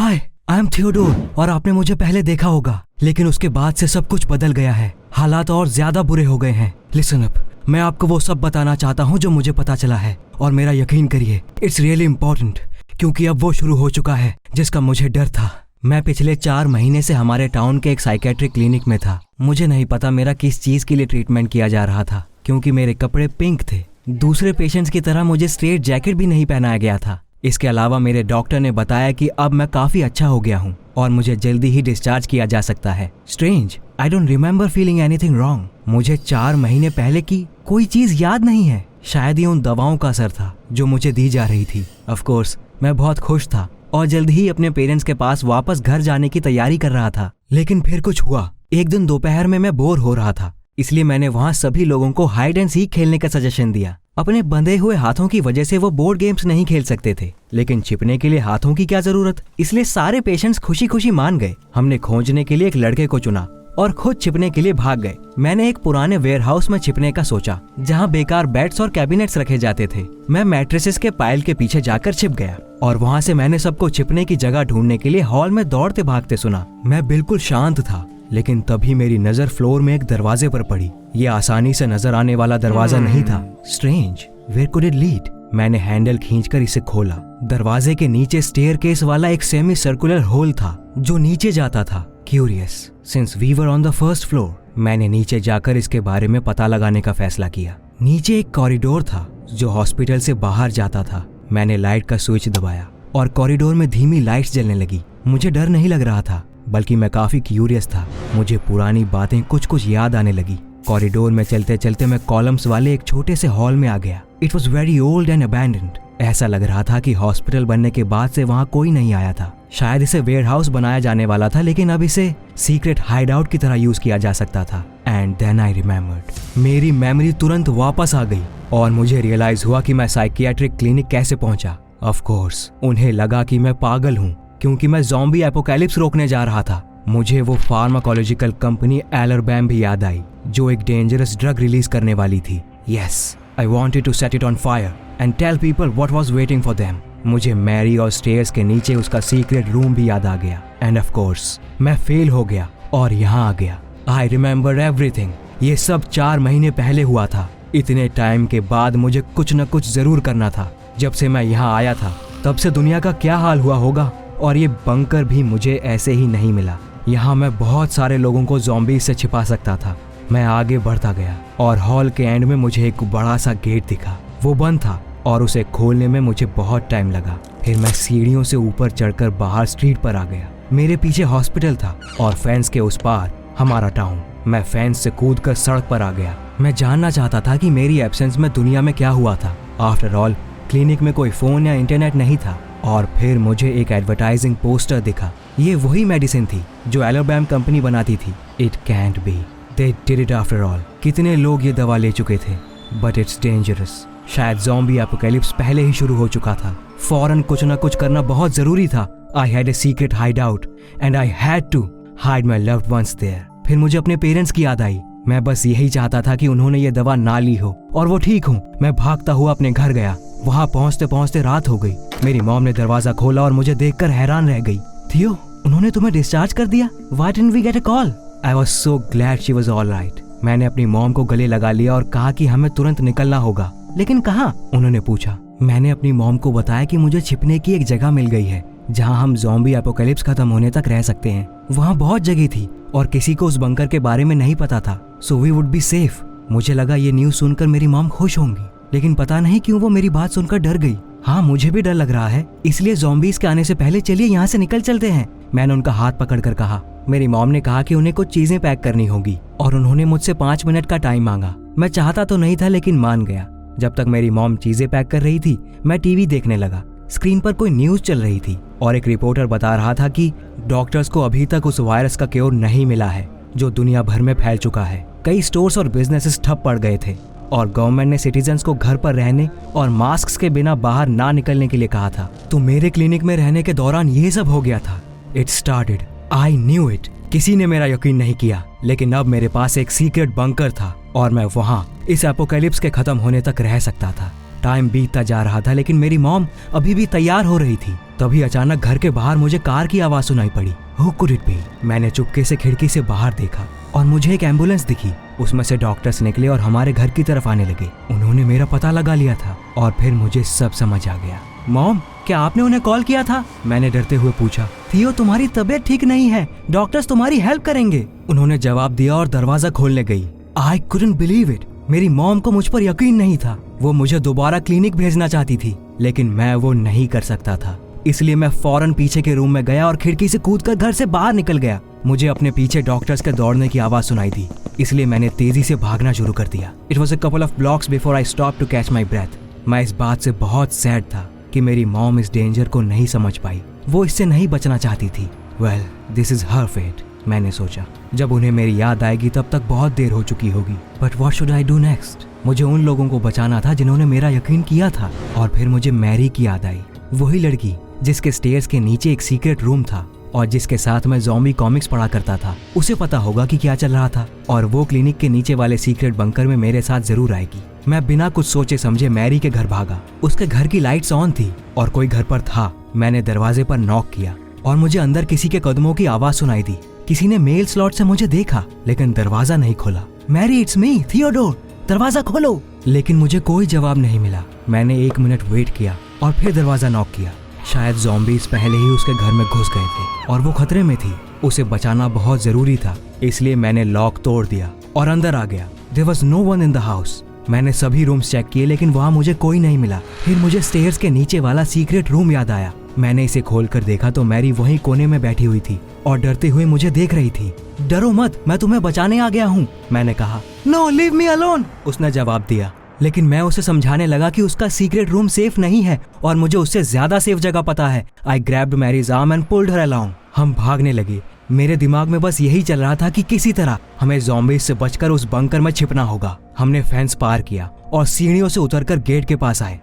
Hi, I am Theodore और आपने मुझे पहले देखा होगा, लेकिन उसके बाद से सब कुछ बदल गया है। हालात और ज्यादा बुरे हो गए हैं। लिसन अप, मैं आपको वो सब बताना चाहता हूँ जो मुझे पता चला है, और मेरा यकीन करिए, इट्स रियली इम्पोर्टेंट, क्योंकि अब वो शुरू हो चुका है जिसका मुझे डर था। मैं पिछले 4 महीने से हमारे टाउन के एक साइकेट्रिक क्लिनिक में था। मुझे नहीं पता मेरा किस चीज के लिए ट्रीटमेंट किया जा रहा था, क्योंकि मेरे कपड़े पिंक थे। दूसरे पेशेंट्स की तरह मुझे स्ट्रेट जैकेट भी नहीं पहनाया गया था। इसके अलावा मेरे डॉक्टर ने बताया कि अब मैं काफी अच्छा हो गया हूँ और मुझे जल्दी ही डिस्चार्ज किया जा सकता है। Strange, I don't remember feeling anything wrong. मुझे 4 महीने पहले की कोई चीज याद नहीं है। शायद ये उन दवाओं का असर था जो मुझे दी जा रही थी। ऑफ कोर्स, मैं बहुत खुश था और जल्द ही अपने पेरेंट्स के पास वापस घर जाने की तैयारी कर रहा था। लेकिन फिर कुछ हुआ। एक दिन दोपहर में मैं बोर हो रहा था, इसलिए मैंने वहाँ सभी लोगों को हाइड एंड सीक खेलने का सजेशन दिया। अपने बंधे हुए हाथों की वजह से वो बोर्ड गेम्स नहीं खेल सकते थे, लेकिन छिपने के लिए हाथों की क्या जरूरत, इसलिए सारे पेशेंट्स खुशी खुशी मान गए। हमने खोजने के लिए एक लड़के को चुना और खुद छिपने के लिए भाग गए। मैंने एक पुराने वेयरहाउस में छिपने का सोचा, जहाँ बेकार बेड्स और कैबिनेट्स रखे जाते थे। मैं मैट्रेसेस के पाइल के पीछे जाकर छिप गया और वहाँ से मैंने सबको छिपने की जगह ढूंढने के लिए हॉल में दौड़ते भागते सुना। मैं बिल्कुल शांत था, लेकिन तभी मेरी नजर फ्लोर में एक दरवाजे पर पड़ी। ये आसानी से नजर आने वाला दरवाजा नहीं था। Strange, where could it lead? मैंने हैंडल खींचकर इसे खोला। दरवाजे के नीचे स्टेयरकेस वाला एक सेमी सर्कुलर होल था जो नीचे जाता था। Curious, since we were on the first floor, मैंने नीचे जाकर इसके बारे में पता लगाने का फैसला किया। नीचे एक कॉरिडोर था जो हॉस्पिटल से बाहर जाता था। मैंने लाइट का स्विच दबाया और कॉरिडोर में धीमी लाइट्स जलने लगी। मुझे डर नहीं लग रहा था, बल्कि मैं काफी क्यूरियस था। मुझे पुरानी बातें कुछ याद आने लगी। कॉरिडोर में चलते चलते मैं कॉलम्स वाले एक छोटे से हॉल में आ गया। It was very old and abandoned. ऐसा लग रहा था कि हॉस्पिटल बनने के बाद से वहाँ कोई नहीं आया था। शायद इसे वेयरहाउस बनाया जाने वाला था, लेकिन अब इसे सीक्रेट हाइड आउट की तरह यूज किया जा सकता था। And then I remembered. मेरी मेमोरी तुरंत वापस आ गई और मुझे रियलाइज हुआ कि मैं साइकियाट्रिक क्लिनिक कैसे पहुंचा। ऑफ कोर्स, उन्हें लगा कि मैं पागल हूँ, क्योंकि मैं ज़ॉम्बी एपोकैलिप्स रोकने जा रहा था। मुझे वो फार्माकोलॉजिकल कंपनी एलरबैम भी याद आई, जो एक डेंजरस ड्रग रिलीज करने वाली थी। Yes, I wanted to set it on fire and tell people what was waiting for them. मुझे मैरी और स्टेयर्स के नीचे उसका सीक्रेट रूम भी याद आ गया। एंड ऑफ कोर्स, मैं फेल हो गया और यहाँ आ गया। I remember everything. ये सब 4 महीने पहले हुआ था। इतने टाइम के बाद मुझे कुछ न कुछ जरूर करना था। जब से मैं यहाँ आया था, तब से दुनिया का क्या हाल हुआ होगा, और ये बंकर भी मुझे ऐसे ही नहीं मिला। यहाँ मैं बहुत सारे लोगों को ज़ॉम्बीज़ से छिपा सकता था। मैं आगे बढ़ता गया और हॉल के एंड में मुझे एक बड़ा सा गेट दिखा। वो बंद था और उसे खोलने में मुझे बहुत टाइम लगा। फिर मैं सीढ़ियों से ऊपर चढ़कर बाहर स्ट्रीट पर आ गया। मेरे पीछे हॉस्पिटल था और फेंस के उस पार हमारा टाउन। मैं फेंस से कूदकर सड़क पर आ गया। मैं जानना चाहता था कि मेरी एब्सेंस में दुनिया में क्या हुआ था। आफ्टर ऑल, क्लिनिक में कोई फ़ोन या इंटरनेट नहीं था। और फिर मुझे एक एडवर्टाइजिंग पोस्टर दिखा। ये वही मेडिसिन थी जो एलरबैम कंपनी बनाती थी। It cantt B, they did it after all. कितने लोग ये दवा ले चुके थे, बट इट्स डेंजरस। शायद ज़ॉम्बी एपोकैलिप्स पहले ही शुरू हो चुका था। फौरन कुछ ना कुछ करना बहुत जरूरी था। I had a secret hideout and I had to hide my loved ones there. फिर मुझे अपने पेरेंट्स की याद आई। मैं बस यही चाहता था कि उन्होंने ये दवा ना ली हो और वो ठीक हो। मैं भागता हुआ अपने घर गया। वहाँ पहुँचते पहुँचते रात हो गई। मेरी मॉम ने दरवाजा खोला और मुझे देखकर हैरान रह गई। थियो, उन्होंने तुम्हें डिस्चार्ज कर दिया? Why didn't we get a call? I was so glad she was all right. मैंने अपनी मॉम को गले लगा लिया और कहा कि हमें तुरंत निकलना होगा। लेकिन कहाँ? उन्होंने पूछा। मैंने अपनी मॉम को बताया कि मुझे छिपने की एक जगह मिल गई है, जहाँ हम ज़ॉम्बी एपोकैलिप्स खत्म होने तक रह सकते हैं। वहाँ बहुत जगह थी और किसी को उस बंकर के बारे में नहीं पता था, so we would be safe. मुझे लगा ये न्यूज़ सुनकर मेरी मॉम खुश होंगी, लेकिन पता नहीं क्यों वो मेरी बात सुनकर डर गई। हाँ, मुझे भी डर लग रहा है, इसलिए ज़ॉम्बीज़ के आने से पहले चलिए यहाँ से निकल चलते हैं। मैंने उनका हाथ पकड़कर कहा। मेरी मॉम ने कहा कि उन्हें कुछ चीजें पैक करनी होगी और उन्होंने मुझसे 5 मिनट का टाइम मांगा। मैं चाहता तो नहीं था, लेकिन मान गया। जब तक मेरी मॉम चीजें पैक कर रही थी, मैं टीवी देखने लगा। स्क्रीन पर कोई न्यूज चल रही थी और एक रिपोर्टर बता रहा था कि डॉक्टर्स को अभी तक उस वायरस का क्योर नहीं मिला है जो दुनिया भर में फैल चुका है। कई स्टोर्स और बिजनेसेस ठप पड़ गए थे और गवर्नमेंट ने सिटीजन्स को घर पर रहने और मास्क के बिना बाहर ना निकलने के लिए कहा था। तो मेरे क्लिनिक में रहने के दौरान ये सब हो गया था। It started, I knew it. किसी ने मेरा यकीन नहीं किया, लेकिन अब मेरे पास एक सीक्रेट बंकर था और मैं वहाँ इस एपोकैलिप्स के खत्म होने तक रह सकता था। टाइम बीतता जा रहा था, लेकिन मेरी मॉम अभी भी तैयार हो रही थी। तभी अचानक घर के बाहर मुझे कार की आवाज सुनाई पड़ी। Who could it be? मैंने चुपके से खिड़की से बाहर देखा और मुझे एक एम्बुलेंस दिखी। उसमें से डॉक्टर्स निकले और हमारे घर की तरफ आने लगे। उन्होंने मेरा पता लगा लिया था और फिर मुझे सब समझ आ गया। मॉम, क्या आपने उन्हें कॉल किया था? मैंने डरते हुए पूछा। थियो, तुम्हारी तबीयत ठीक नहीं है, डॉक्टर्स तुम्हारी हेल्प करेंगे, उन्होंने जवाब दिया और दरवाजा खोलने गई। I couldn't believe it. मेरी मॉम को मुझ पर यकीन नहीं था। वो मुझे दोबारा क्लिनिक भेजना चाहती थी, लेकिन मैं वो नहीं कर सकता था। इसलिए मैं फौरन पीछे के रूम में गया और खिड़की से कूदकर घर से बाहर निकल गया। मुझे अपने पीछे डॉक्टर्स के दौड़ने की आवाज सुनाई दी, इसलिए मैंने तेजी से भागना शुरू कर दिया। It was a couple of blocks before I stopped to catch my breath. मैं इस बात से बहुत सैड था कि मेरी मॉम इस डेंजर को नहीं समझ पाई। वो इससे नहीं बचना चाहती थी। Well, this is her fate. मैंने सोचा, जब उन्हें मेरी याद आएगी तब तक बहुत देर हो चुकी होगी। But what should I do next? मुझे उन लोगों को बचाना था जिन्होंने मेरा यकीन किया था। और फिर मुझे मैरी की याद आई, वही लड़की जिसके स्टेयर्स के नीचे एक सीक्रेट रूम था और जिसके साथ मैं ज़ॉम्बी कॉमिक्स पढ़ा करता था। उसे पता होगा कि क्या चल रहा था और वो क्लिनिक के नीचे वाले सीक्रेट बंकर में मेरे साथ जरूर आएगी। मैं बिना कुछ सोचे समझे मैरी के घर भागा। उसके घर की लाइट्स ऑन थी और कोई घर पर था। मैंने दरवाजे पर नॉक किया और मुझे अंदर किसी के कदमों की आवाज सुनाई दी। किसी ने मेल स्लॉट से मुझे देखा, लेकिन दरवाजा नहीं खोला। मैरी, इट्स मी, थियोडोर, दरवाजा खोलो। लेकिन मुझे कोई जवाब नहीं मिला। मैंने 1 मिनट वेट किया और फिर दरवाजा नॉक किया। शायद ज़ॉम्बीज पहले ही उसके घर में घुस गए थे और वो खतरे में थी। उसे बचाना बहुत जरूरी था, इसलिए मैंने लॉक तोड़ दिया और अंदर आ गया। There was no one in the house. मैंने सभी रूम्स चेक किए, लेकिन वहाँ मुझे कोई नहीं मिला। फिर मुझे स्टेयर्स के नीचे वाला सीक्रेट रूम याद आया। मैंने इसे खोलकर देखा तो मैरी वहीं कोने में बैठी हुई थी और डरते हुए मुझे देख रही थी। डरो मत, मैं तुम्हें बचाने आ गया हूँ, मैंने कहा। नो, लीव मी अलोन, उसने जवाब दिया। लेकिन मैं उसे समझाने लगा कि उसका सीक्रेट रूम सेफ नहीं है और मुझे उससे ज्यादा सेफ जगह पता है। I grabbed Mary's arm and pulled her along. हम भागने लगे। मेरे दिमाग में बस यही चल रहा था कि किसी तरह हमें ज़ॉम्बीज से बचकर उस बंकर में छिपना होगा। हमने फेंस पार किया और सीढ़ियों से उतरकर गेट के पास आए।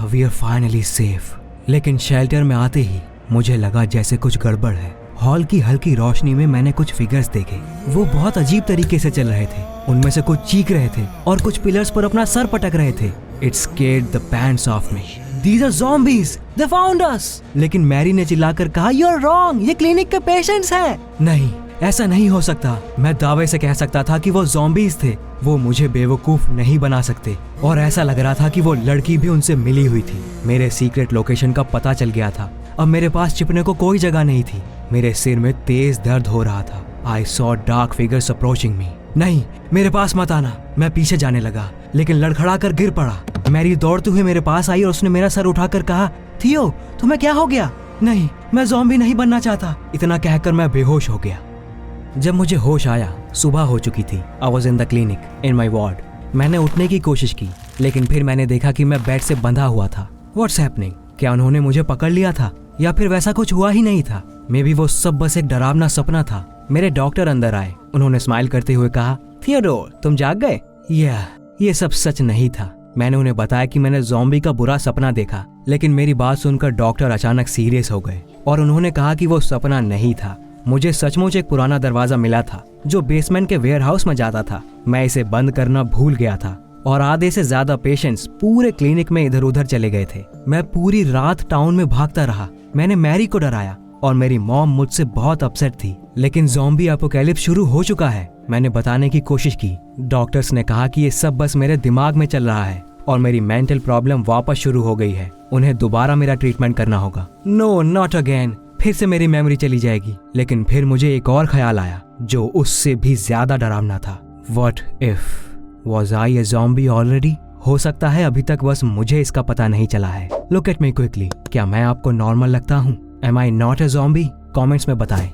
We are finally safe. लेकिन शेल्टर में आते ही मुझे लगा जैसे कुछ गड़बड़ है। हॉल की हल्की रोशनी में मैंने कुछ फिगर्स देखे। वो बहुत अजीब तरीके से चल रहे थे। उनमें से कुछ चीख रहे थे और कुछ पिलर्स पर अपना सर पटक रहे थे। It scared the pants off me. These are zombies. They found us. लेकिन मैरी ने चिल्लाकर कहा, You're wrong. ये क्लिनिक के पेशेंट्स हैं। नहीं, ऐसा नहीं हो सकता। मैं दावे से कह सकता था कि वो zombies थे। वो मुझे बेवकूफ नहीं बना सकते। और ऐसा लग रहा था कि वो लड़की भी उनसे मिली हुई थी। मेरे सीक्रेट लोकेशन का पता चल गया था। अब मेरे पास छिपने को कोई जगह नहीं थी। मेरे सिर में तेज दर्द हो रहा था। I saw dark figures approaching me. नहीं, मेरे पास मत आना। मैं पीछे जाने लगा, लेकिन लड़खड़ा कर गिर पड़ा। मैरी दौड़ते हुए मेरे पास आई और उसने मेरा सर उठाकर कहा, थियो, तुम्हें क्या हो गया? नहीं, मैं ज़ॉम्बी नहीं बनना चाहता। इतना कहकर मैं बेहोश हो गया। जब मुझे होश आया, सुबह हो चुकी थी। I was in the clinic, in my ward. मैंने उठने की कोशिश की, लेकिन फिर मैंने देखा कि मैं बेड से बंधा हुआ था। What's happening? क्या उन्होंने मुझे पकड़ लिया था या फिर वैसा कुछ हुआ ही नहीं था? मे बी वो सब बस एक डरावना सपना था। मेरे डॉक्टर अंदर आए। उन्होंने स्माइल करते हुए कहा, थियोडोर, तुम जाग गए? ये सब सच नहीं था। मैंने उन्हें बताया कि मैंने ज़ॉम्बी का बुरा सपना देखा, लेकिन मेरी बात सुनकर डॉक्टर अचानक सीरियस हो गए और उन्होंने कहा कि वो सपना नहीं था। मुझे सचमुच एक पुराना दरवाजा मिला था जो बेसमेंट के वेयरहाउस में जाता था। मैं इसे बंद करना भूल गया था और आधे से ज्यादा पेशेंट्स पूरे क्लिनिक में इधर उधर चले गए थे। मैं पूरी रात टाउन में भागता रहा। मैंने मैरी को डराया और मेरी मॉम मुझसे बहुत अपसेट थी। लेकिन ज़ॉम्बी एपोकैलिप्स शुरू हो चुका है, मैंने बताने की कोशिश की। डॉक्टर्स ने कहा कि ये सब बस मेरे दिमाग में चल रहा है और मेरी मेंटल प्रॉब्लम वापस शुरू हो गई है। उन्हें दोबारा मेरा ट्रीटमेंट करना होगा। No, not again. फिर से मेरी मेमोरी चली जाएगी। लेकिन फिर मुझे एक और ख्याल आया जो उससे भी ज्यादा डरावना था। What if was I a zombie already? हो सकता है अभी तक बस मुझे इसका पता नहीं चला है। Look at me quickly. क्या मैं आपको नॉर्मल लगता हूँ? Am I not a zombie? Comments में बताएं।